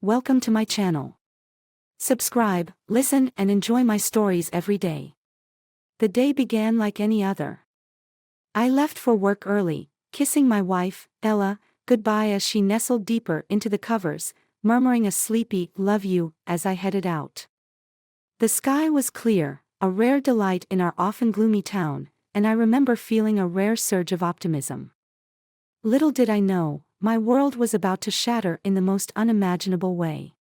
welcome to my channel. Subscribe, listen, and enjoy my stories every day. The day began like any other. I left for work early, kissing my wife, Ella, goodbye as she nestled deeper into the covers, murmuring a sleepy "love you" as I headed out. The sky was clear, a rare delight in our often gloomy town, and I remember feeling a rare surge of optimism. Little did I know, my world was about to shatter in the most unimaginable way.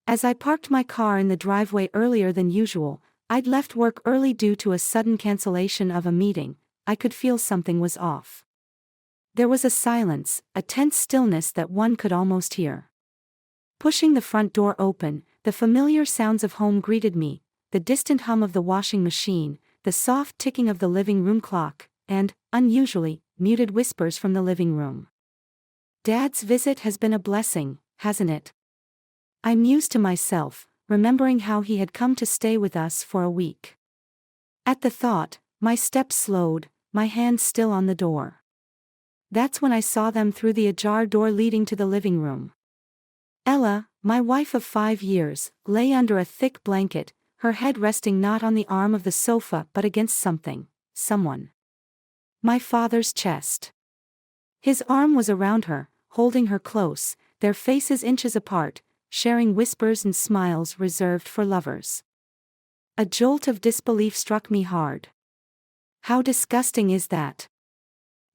As I parked my car in the driveway earlier than usual, I'd left work early due to a sudden cancellation of a meeting. I could feel something was off. There was a silence, a tense stillness that one could almost hear. Pushing the front door open, the familiar sounds of home greeted me, the distant hum of the washing machine, the soft ticking of the living room clock, and, unusually, muted whispers from the living room. Dad's visit has been a blessing, hasn't it? I mused to myself, remembering how he had come to stay with us for a week. At the thought, my steps slowed, my hands still on the door. That's when I saw them through the ajar door leading to the living room. Ella, my wife of 5 years, lay under a thick blanket, her head resting not on the arm of the sofa but against someone. My father's chest. His arm was around her, holding her close, their faces inches apart, sharing whispers and smiles reserved for lovers. A jolt of disbelief struck me hard. How disgusting is that?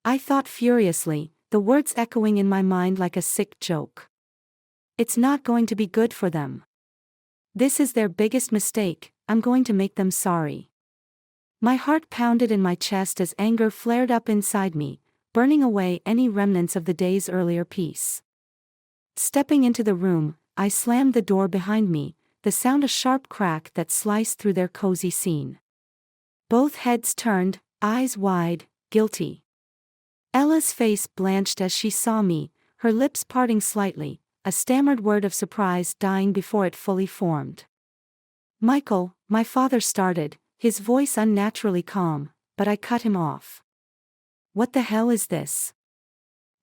I thought furiously, the words echoing in my mind like a sick joke. It's not going to be good for them. This is their biggest mistake, I'm going to make them sorry. My heart pounded in my chest as anger flared up inside me, burning away any remnants of the day's earlier peace. Stepping into the room, I slammed the door behind me, the sound a sharp crack that sliced through their cozy scene. Both heads turned, eyes wide, guilty. Ella's face blanched as she saw me, her lips parting slightly, a stammered word of surprise dying before it fully formed. "Michael," my father started, his voice unnaturally calm, but I cut him off. "What the hell is this?"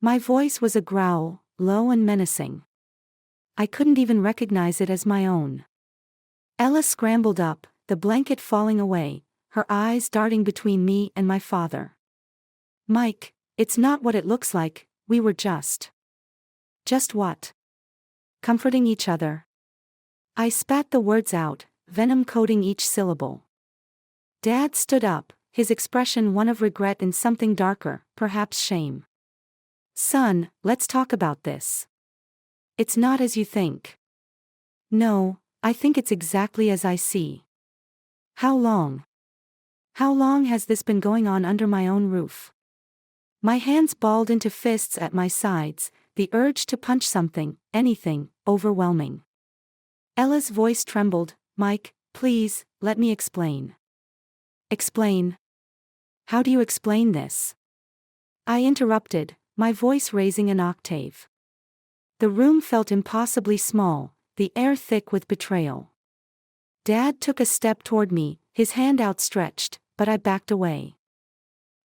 My voice was a growl, low and menacing. I couldn't even recognize it as my own. Ella scrambled up, the blanket falling away, her eyes darting between me and my father. "Mike, it's not what it looks like, we were just." "Just what?" "Comforting each other." I spat the words out, venom coating each syllable. Dad stood up, his expression one of regret and something darker, perhaps shame. "Son, let's talk about this. It's not as you think." "No, I think it's exactly as I see." "How long? How long has this been going on under my own roof?" My hands balled into fists at my sides, the urge to punch something, anything, overwhelming. Ella's voice trembled. "Mike, please, let me explain." "Explain? How do you explain this?" I interrupted, my voice raising an octave. The room felt impossibly small, the air thick with betrayal. Dad took a step toward me, his hand outstretched, but I backed away.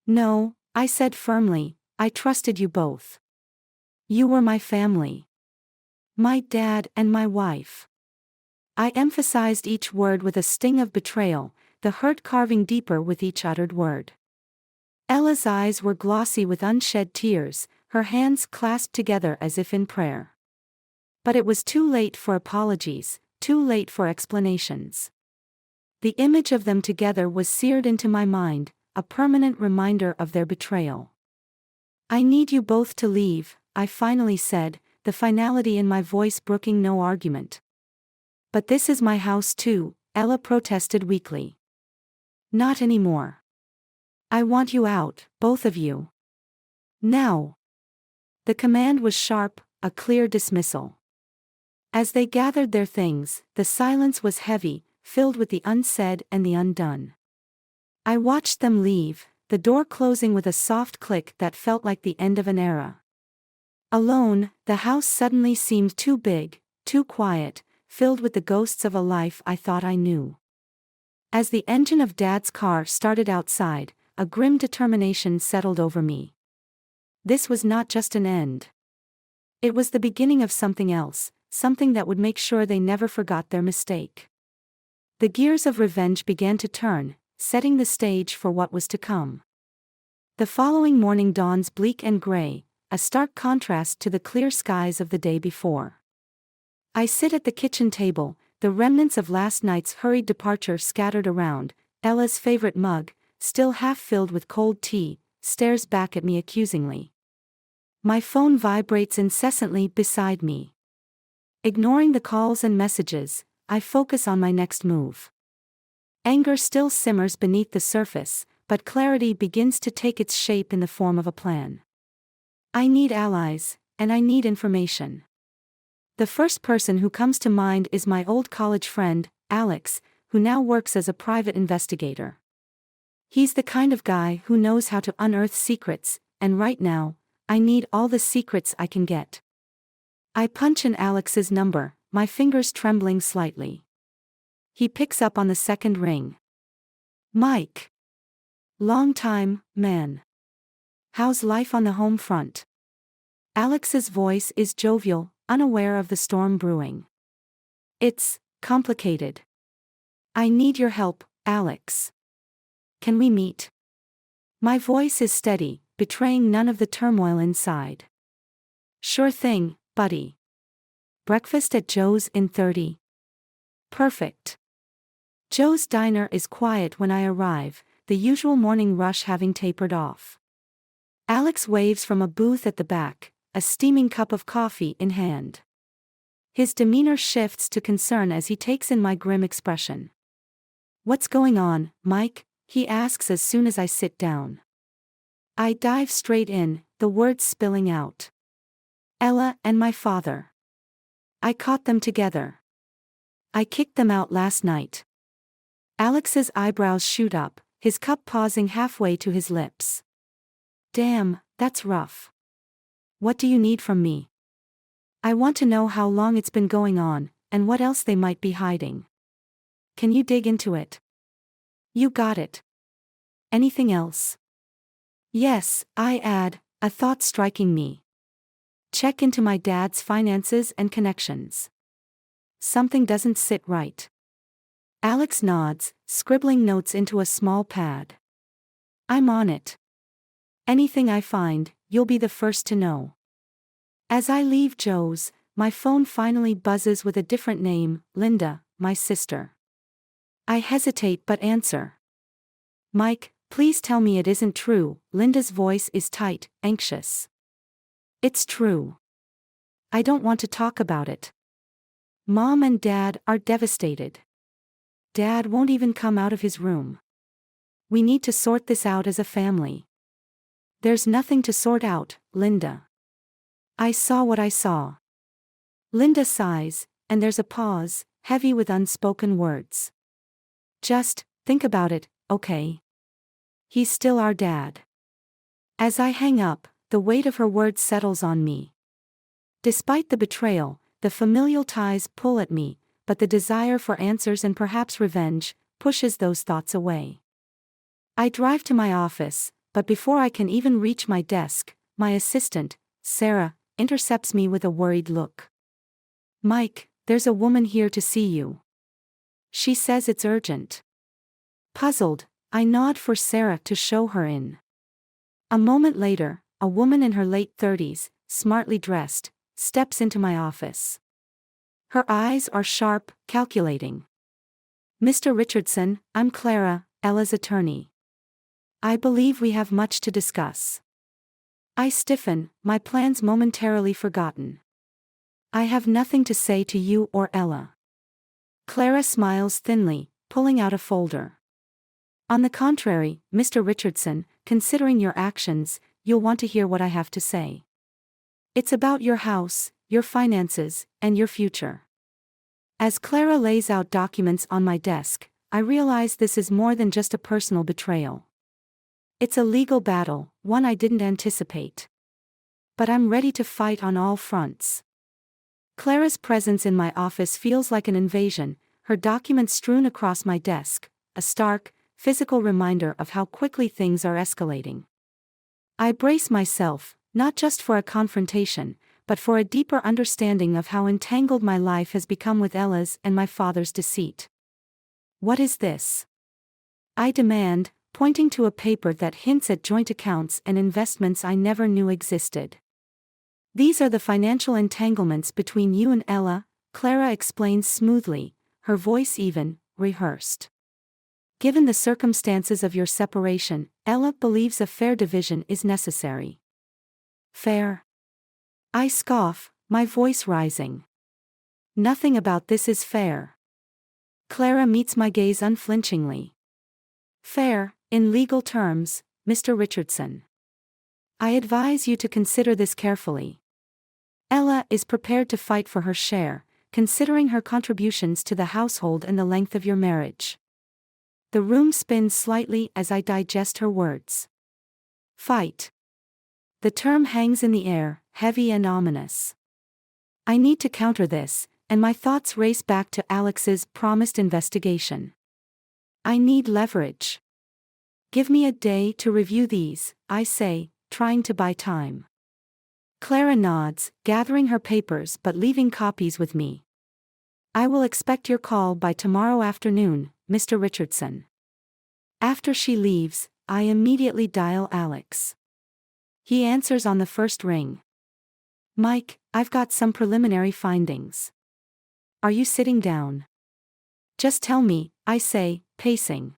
"No," I said firmly, "I trusted you both. You were my family. My dad and my wife." I emphasized each word with a sting of betrayal, the hurt carving deeper with each uttered word. Ella's eyes were glossy with unshed tears, her hands clasped together as if in prayer. But it was too late for apologies, too late for explanations. The image of them together was seared into my mind, a permanent reminder of their betrayal. "I need you both to leave," I finally said, the finality in my voice brooking no argument. "But this is my house too," Ella protested weakly. "Not anymore. I want you out, both of you. Now." The command was sharp, a clear dismissal. As they gathered their things, the silence was heavy, filled with the unsaid and the undone. I watched them leave, the door closing with a soft click that felt like the end of an era. Alone, the house suddenly seemed too big, too quiet, filled with the ghosts of a life I thought I knew. As the engine of Dad's car started outside, a grim determination settled over me. This was not just an end. It was the beginning of something else, something that would make sure they never forgot their mistake. The gears of revenge began to turn, setting the stage for what was to come. The following morning dawns bleak and gray, a stark contrast to the clear skies of the day before. I sit at the kitchen table, the remnants of last night's hurried departure scattered around. Ella's favorite mug, still half filled with cold tea, stares back at me accusingly. My phone vibrates incessantly beside me. Ignoring the calls and messages, I focus on my next move. Anger still simmers beneath the surface, but clarity begins to take its shape in the form of a plan. I need allies, and I need information. The first person who comes to mind is my old college friend, Alex, who now works as a private investigator. He's the kind of guy who knows how to unearth secrets, and right now, I need all the secrets I can get. I punch in Alex's number, my fingers trembling slightly. He picks up on the second ring. Mike. Long time, man. How's life on the home front? Alex's voice is jovial, unaware of the storm brewing. It's complicated. I need your help, Alex. Can we meet? My voice is steady, betraying none of the turmoil inside. Sure thing, buddy. Breakfast at Joe's in 30. Perfect. Joe's diner is quiet when I arrive, the usual morning rush having tapered off. Alex waves from a booth at the back, a steaming cup of coffee in hand. His demeanor shifts to concern as he takes in my grim expression. What's going on, Mike? He asks as soon as I sit down. I dive straight in, the words spilling out. Ella and my father. I caught them together. I kicked them out last night. Alex's eyebrows shoot up, his cup pausing halfway to his lips. Damn, that's rough. What do you need from me? I want to know how long it's been going on, and what else they might be hiding. Can you dig into it? You got it. Anything else? Yes, I add, a thought striking me. Check into my dad's finances and connections. Something doesn't sit right. Alex nods, scribbling notes into a small pad. I'm on it. Anything I find, you'll be the first to know. As I leave Joe's, my phone finally buzzes with a different name, Linda, my sister. I hesitate but answer. Mike, please tell me it isn't true. Linda's voice is tight, anxious. It's true. I don't want to talk about it. Mom and Dad are devastated. Dad won't even come out of his room. We need to sort this out as a family. There's nothing to sort out, Linda. I saw what I saw. Linda sighs, and there's a pause, heavy with unspoken words. Just think about it, okay? He's still our dad. As I hang up, the weight of her words settles on me. Despite the betrayal, the familial ties pull at me, but the desire for answers and perhaps revenge pushes those thoughts away. I drive to my office, but before I can even reach my desk, my assistant, Sarah, intercepts me with a worried look. Mike, there's a woman here to see you. She says it's urgent. Puzzled, I nod for Sarah to show her in. A moment later, a woman in her late 30s, smartly dressed, steps into my office. Her eyes are sharp, calculating. Mr. Richardson, I'm Clara, Ella's attorney. I believe we have much to discuss. I stiffen, my plans momentarily forgotten. I have nothing to say to you or Ella. Clara smiles thinly, pulling out a folder. On the contrary, Mr. Richardson, considering your actions, you'll want to hear what I have to say. It's about your house, your finances, and your future. As Clara lays out documents on my desk, I realize this is more than just a personal betrayal. It's a legal battle, one I didn't anticipate. But I'm ready to fight on all fronts. Clara's presence in my office feels like an invasion, her documents strewn across my desk, a stark, physical reminder of how quickly things are escalating. I brace myself, not just for a confrontation, but for a deeper understanding of how entangled my life has become with Ella's and my father's deceit. What is this? I demand, pointing to a paper that hints at joint accounts and investments I never knew existed. These are the financial entanglements between you and Ella, Clara explains smoothly, her voice even, rehearsed. Given the circumstances of your separation, Ella believes a fair division is necessary. Fair? I scoff, my voice rising. Nothing about this is fair. Clara meets my gaze unflinchingly. Fair, in legal terms, Mr. Richardson. I advise you to consider this carefully. Ella is prepared to fight for her share, considering her contributions to the household and the length of your marriage. The room spins slightly as I digest her words. Fight. The term hangs in the air, heavy and ominous. I need to counter this, and my thoughts race back to Alex's promised investigation. I need leverage. Give me a day to review these, I say, trying to buy time. Clara nods, gathering her papers but leaving copies with me. I will expect your call by tomorrow afternoon, Mr. Richardson. After she leaves, I immediately dial Alex. He answers on the first ring. Mike, I've got some preliminary findings. Are you sitting down? Just tell me, I say, pacing.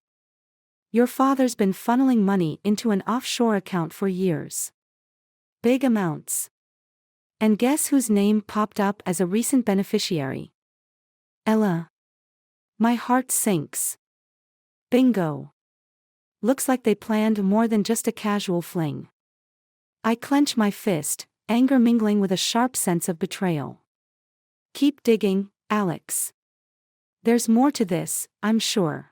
Your father's been funneling money into an offshore account for years. Big amounts. And guess whose name popped up as a recent beneficiary? Ella. My heart sinks. Bingo. Looks like they planned more than just a casual fling. I clench my fist, anger mingling with a sharp sense of betrayal. Keep digging, Alex. There's more to this, I'm sure.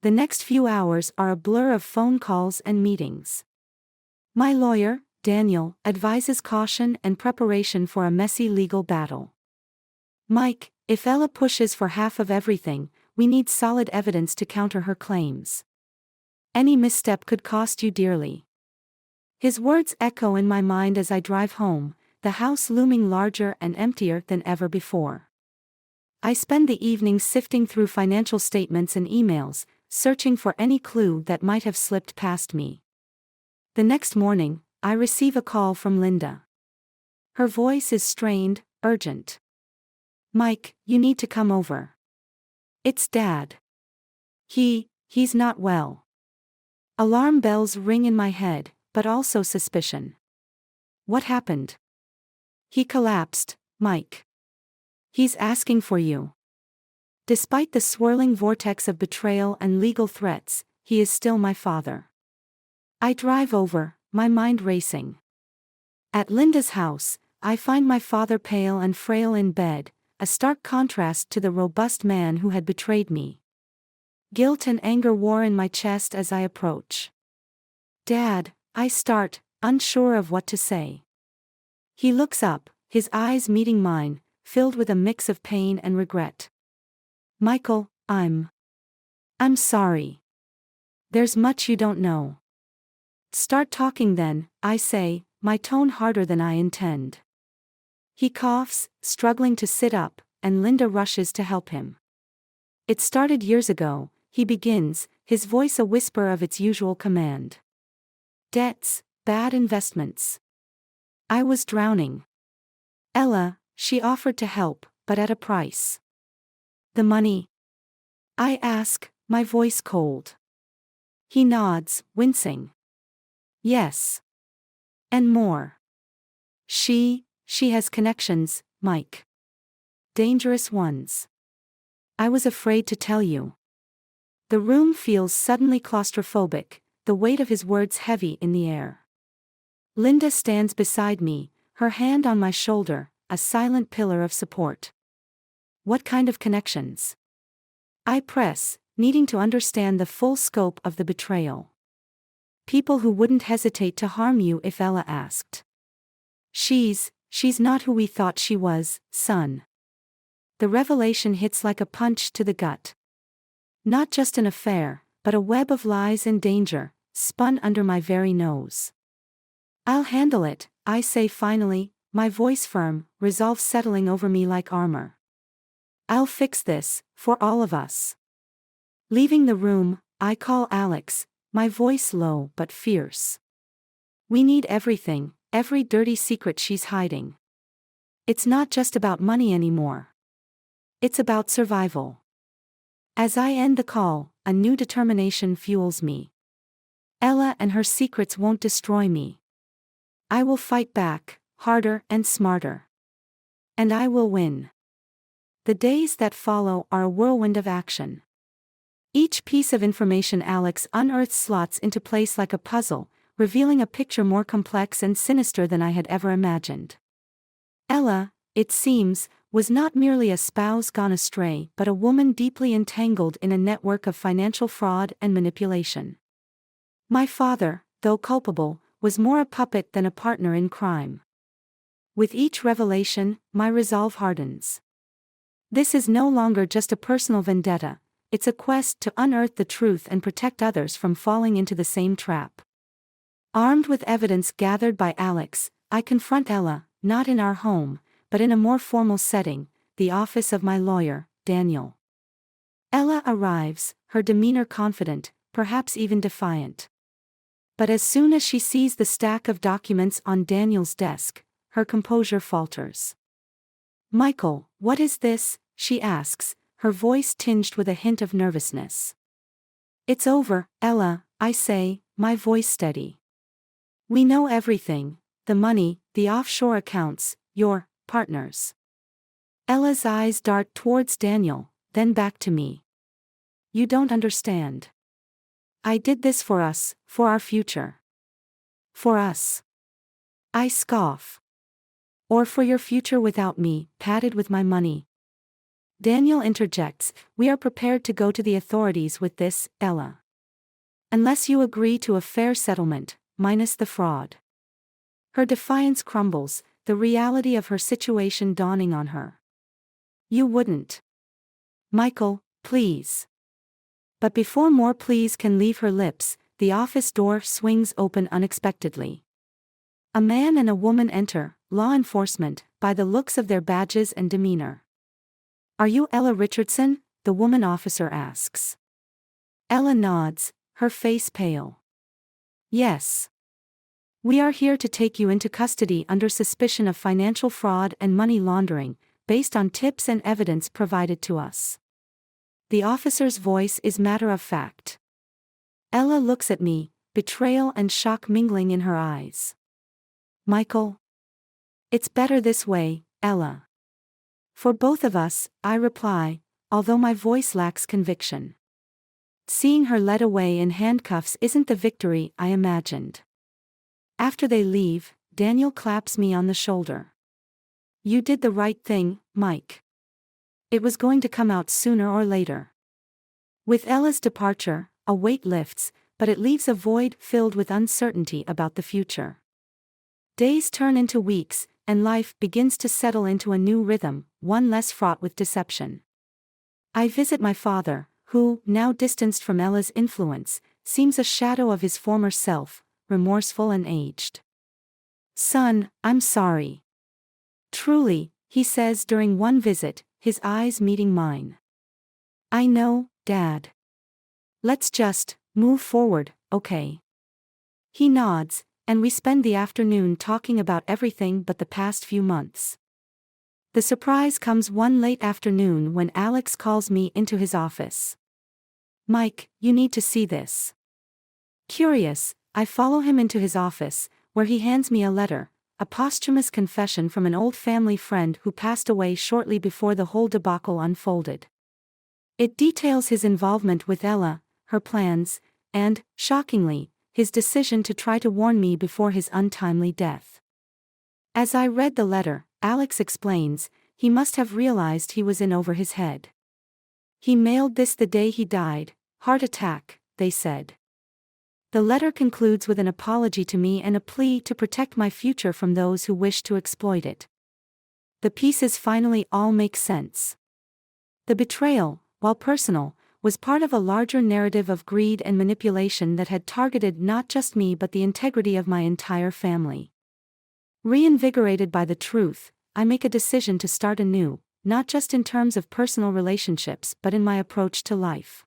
The next few hours are a blur of phone calls and meetings. My lawyer, Daniel, advises caution and preparation for a messy legal battle. Mike, if Ella pushes for half of everything, we need solid evidence to counter her claims. Any misstep could cost you dearly. His words echo in my mind as I drive home, the house looming larger and emptier than ever before. I spend the evening sifting through financial statements and emails, searching for any clue that might have slipped past me. The next morning, I receive a call from Linda. Her voice is strained, urgent. Mike, you need to come over. It's Dad. He's not well. Alarm bells ring in my head, but also suspicion. What happened? He collapsed, Mike. He's asking for you. Despite the swirling vortex of betrayal and legal threats, he is still my father. I drive over, my mind racing. At Linda's house, I find my father pale and frail in bed, a stark contrast to the robust man who had betrayed me. Guilt and anger war in my chest as I approach. Dad, I start, unsure of what to say. He looks up, his eyes meeting mine, filled with a mix of pain and regret. Michael, I'm sorry. There's much you don't know. Start talking then, I say, my tone harder than I intend. He coughs, struggling to sit up, and Linda rushes to help him. It started years ago, he begins, his voice a whisper of its usual command. Debts, bad investments. I was drowning. Ella, she offered to help, but at a price. The money? I ask, my voice cold. He nods, wincing. Yes. And more. She has connections, Mike. Dangerous ones. I was afraid to tell you. The room feels suddenly claustrophobic, the weight of his words heavy in the air. Linda stands beside me, her hand on my shoulder, a silent pillar of support. What kind of connections? I press, needing to understand the full scope of the betrayal. People who wouldn't hesitate to harm you if Ella asked. She's not who we thought she was, son. The revelation hits like a punch to the gut. Not just an affair, but a web of lies and danger, spun under my very nose. I'll handle it, I say finally, my voice firm, resolve settling over me like armor. I'll fix this, for all of us. Leaving the room, I call Alex, my voice low but fierce. We need everything, every dirty secret she's hiding. It's not just about money anymore. It's about survival. As I end the call, a new determination fuels me. Ella and her secrets won't destroy me. I will fight back, harder and smarter. And I will win. The days that follow are a whirlwind of action. Each piece of information Alex unearths slots into place like a puzzle, revealing a picture more complex and sinister than I had ever imagined. Ella, it seems, was not merely a spouse gone astray but a woman deeply entangled in a network of financial fraud and manipulation. My father, though culpable, was more a puppet than a partner in crime. With each revelation, my resolve hardens. This is no longer just a personal vendetta, it's a quest to unearth the truth and protect others from falling into the same trap. Armed with evidence gathered by Alex, I confront Ella, not in our home, but in a more formal setting, the office of my lawyer, Daniel. Ella arrives, her demeanor confident, perhaps even defiant. But as soon as she sees the stack of documents on Daniel's desk, her composure falters. "Michael, what is this?" she asks, her voice tinged with a hint of nervousness. "It's over, Ella," I say, my voice steady. "We know everything, the money, the offshore accounts, your partners." Ella's eyes dart towards Daniel, then back to me. "You don't understand. I did this for us, for our future. For us." I scoff. "Or for your future without me, padded with my money." Daniel interjects, "We are prepared to go to the authorities with this, Ella. Unless you agree to a fair settlement, minus the fraud." Her defiance crumbles, the reality of her situation dawning on her. "You wouldn't." "Michael, please." But before more pleas can leave her lips, the office door swings open unexpectedly. A man and a woman enter, law enforcement, by the looks of their badges and demeanor. "Are you Ella Richardson?" the woman officer asks. Ella nods, her face pale. "Yes. We are here to take you into custody under suspicion of financial fraud and money laundering, based on tips and evidence provided to us." The officer's voice is matter-of-fact. Ella looks at me, betrayal and shock mingling in her eyes. "Michael? It's better this way, Ella. For both of us," I reply, although my voice lacks conviction. Seeing her led away in handcuffs isn't the victory I imagined. After they leave, Daniel claps me on the shoulder. "You did the right thing, Mike. It was going to come out sooner or later." With Ella's departure, a weight lifts, but it leaves a void filled with uncertainty about the future. Days turn into weeks, and life begins to settle into a new rhythm, one less fraught with deception. I visit my father, who, now distanced from Ella's influence, seems a shadow of his former self, remorseful and aged. "Son, I'm sorry. Truly," he says during one visit, his eyes meeting mine. "I know, Dad. Let's just move forward, okay?" He nods, and we spend the afternoon talking about everything but the past few months. The surprise comes one late afternoon when Alex calls me into his office. "Mike, you need to see this." Curious, I follow him into his office, where he hands me a letter, a posthumous confession from an old family friend who passed away shortly before the whole debacle unfolded. It details his involvement with Ella, her plans, and, shockingly, his decision to try to warn me before his untimely death. As I read the letter, Alex explains, he must have realized he was in over his head. "He mailed this the day he died, heart attack," they said. The letter concludes with an apology to me and a plea to protect my future from those who wish to exploit it. The pieces finally all make sense. The betrayal, while personal, was part of a larger narrative of greed and manipulation that had targeted not just me but the integrity of my entire family. Reinvigorated by the truth, I make a decision to start anew, not just in terms of personal relationships but in my approach to life.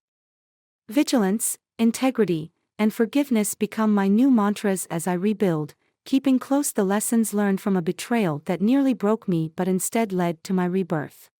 Vigilance, integrity, and forgiveness become my new mantras as I rebuild, keeping close the lessons learned from a betrayal that nearly broke me but instead led to my rebirth.